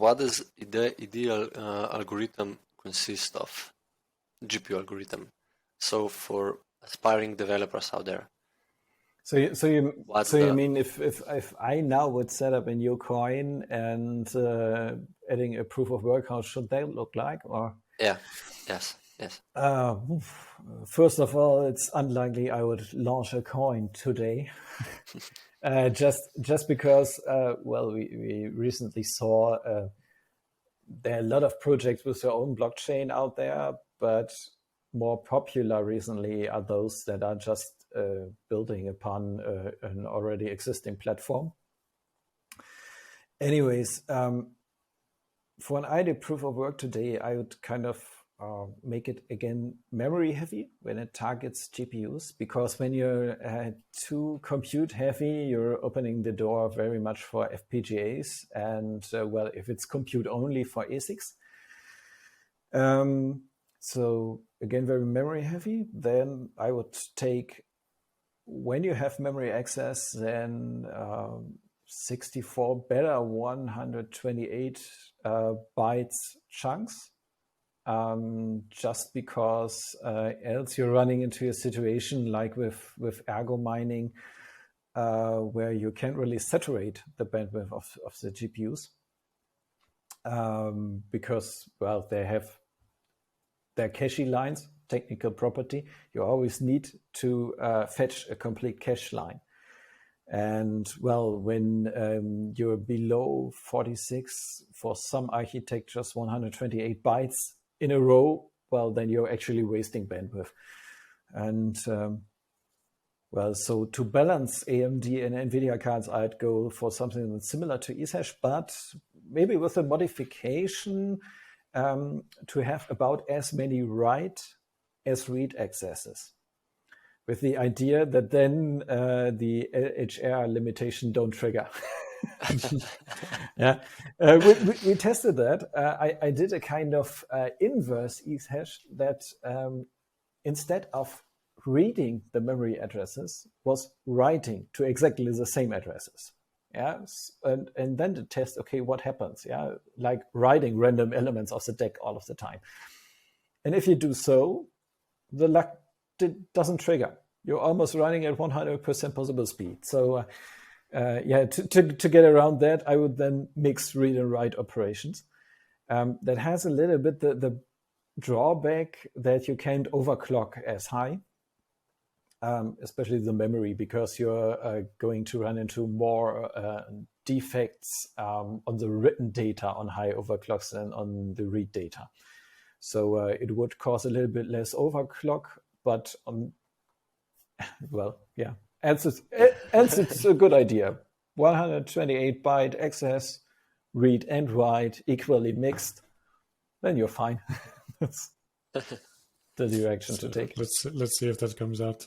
what does the ideal algorithm consist of? GPU algorithm. So for aspiring developers out there. So you mean if I now would set up a new coin and adding a proof of work, how should that look like? Or yes. First of all, it's unlikely I would launch a coin today, just because we recently saw there are a lot of projects with their own blockchain out there, but more popular recently are those that are just building upon an already existing platform. Anyways, for an ideal proof of work today, I would kind of make it again memory heavy when it targets GPUs, because when you're too compute heavy, you're opening the door very much for FPGAs and if it's compute only for ASICs. So again, very memory heavy. Then I would take, when you have memory access, then 64 better 128 bytes chunks, just because else you're running into a situation like with ergo mining, where you can't really saturate the bandwidth of the GPUs, because they have their cache lines, technical property. You always need to fetch a complete cache line. And when you're below 46, for some architectures, 128 bytes in a row, then you're actually wasting bandwidth. And so to balance AMD and NVIDIA cards, I'd go for something that's similar to NiceHash, but maybe with a modification to have about as many write as read accesses, with the idea that then the LHR limitation don't trigger. We tested that. I did a kind of inverse NiceHash that instead of reading the memory addresses was writing to exactly the same addresses. And then to test, okay, what happens? Like writing random elements of the deck all of the time. And if you do so, the luck doesn't trigger. You're almost running at 100% possible speed. So to get around that, I would then mix read and write operations. That has a little bit the drawback that you can't overclock as high. Especially the memory, because you're going to run into more defects on the written data on high overclocks than on the read data. So it would cause a little bit less overclock, but it's a good idea. 128 byte access, read and write equally mixed, then you're fine. That's the direction to take. Let's see if that comes out.